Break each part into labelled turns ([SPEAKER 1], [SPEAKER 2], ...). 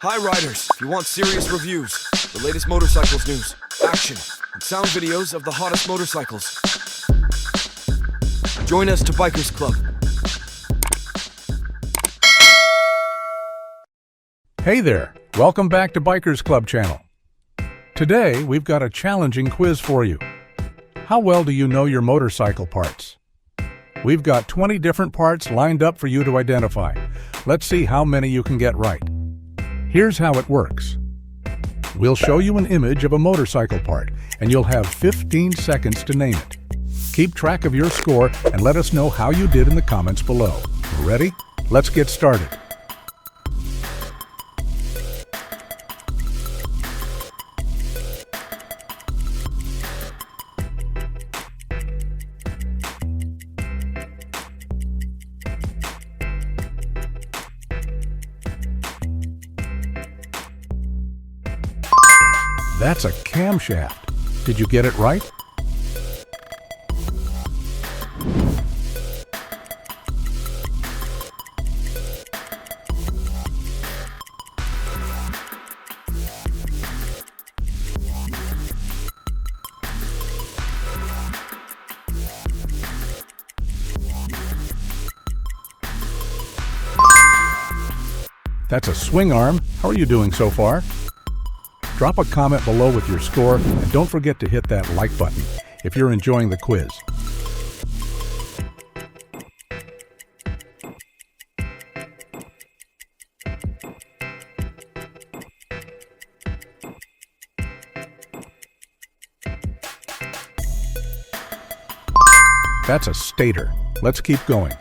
[SPEAKER 1] Hi riders, if you want serious reviews, the latest motorcycles news, action, and sound videos of the hottest motorcycles, join us to Bikers Club.
[SPEAKER 2] Hey there, welcome back to Bikers Club channel. Today we've got a challenging quiz for you. How well do you know your motorcycle parts? We've got 20 different parts lined up for you to identify. Let's see how many you can get right. Here's how it works. We'll show you an image of a motorcycle part, and you'll have 15 seconds to name it. Keep track of your score and let us know how you did in the comments below. Ready? Let's get started. That's a camshaft. Did you get it right? That's a swing arm. How are you doing so far? Drop a comment below with your score, and don't forget to hit that like button if you're enjoying the quiz. That's a stator. Let's keep going.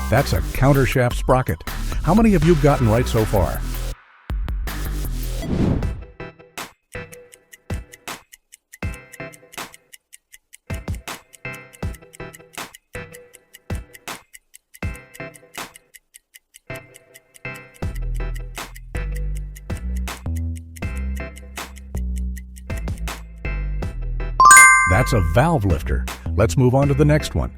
[SPEAKER 2] That's a countershaft sprocket. How many have you gotten right so far? That's a valve lifter. Let's move on to the next one.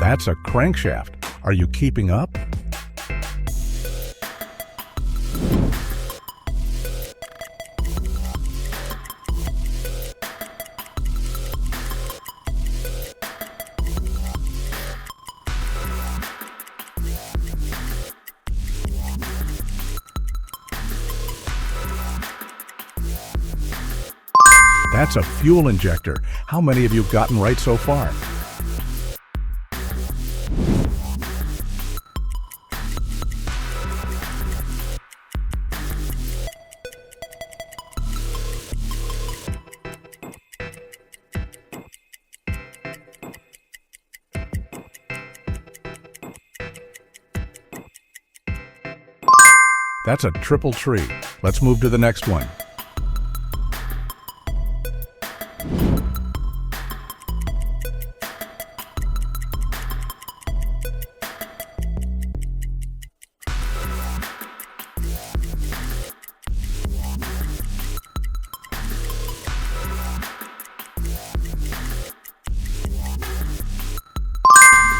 [SPEAKER 2] That's a crankshaft. Are you keeping up? That's a fuel injector. How many have you gotten right so far? That's a triple tree. Let's move to the next one.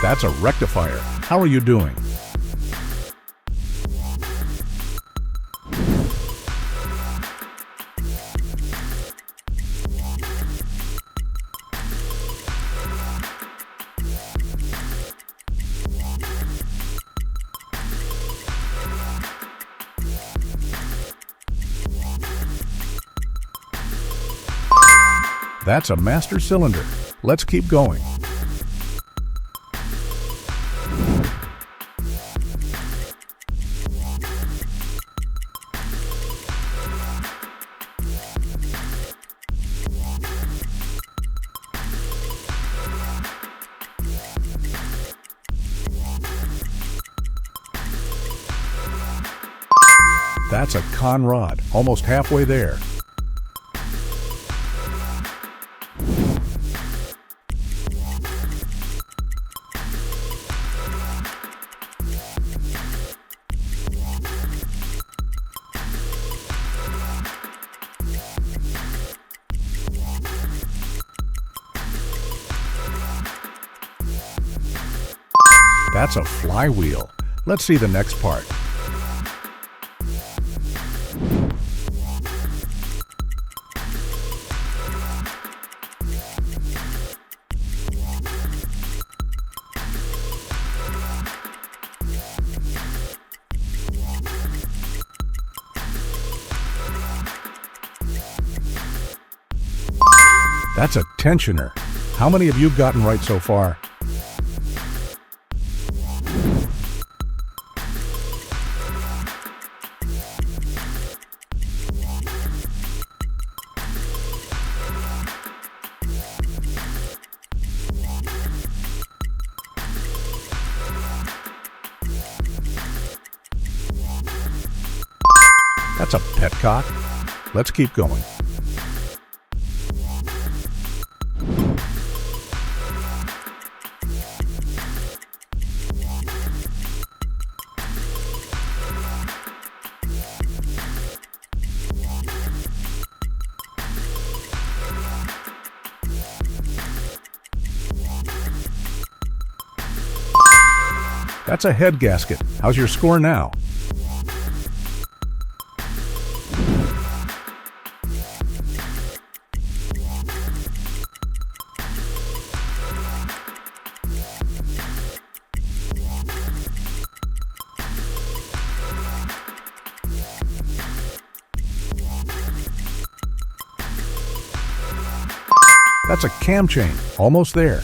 [SPEAKER 2] That's a rectifier. How are you doing? That's a master cylinder. Let's keep going. That's a con rod, almost halfway there. That's a flywheel. Let's see the next part. That's a tensioner. How many have you gotten right so far? That's a petcock. Let's keep going. That's a head gasket. How's your score now? That's a cam chain. Almost there.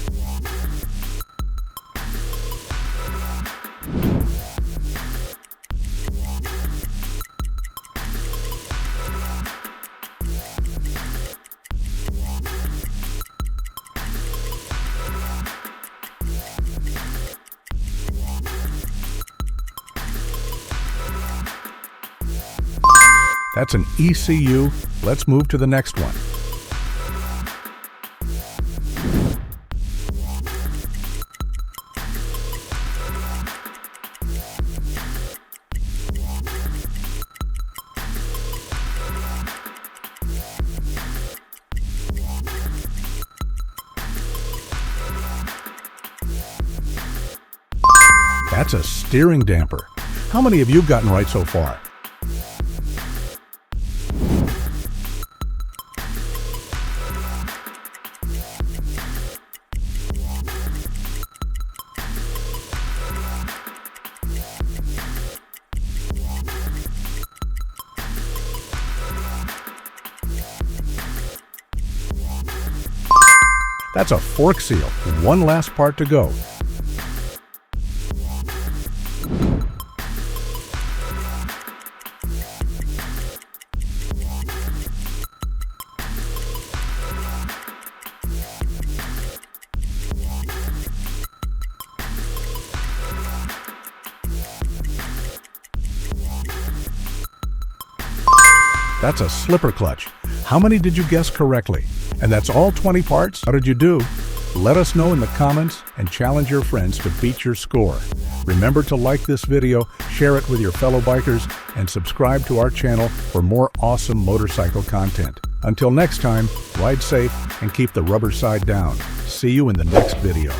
[SPEAKER 2] That's an ECU. Let's move to the next one. That's a steering damper. How many have you gotten right so far? That's a fork seal. One last part to go. That's a slipper clutch. How many did you guess correctly? And that's all 20 parts? How did you do? Let us know in the comments and challenge your friends to beat your score. Remember to like this video, share it with your fellow bikers, and subscribe to our channel for more awesome motorcycle content. Until next time, ride safe and keep the rubber side down. See you in the next video.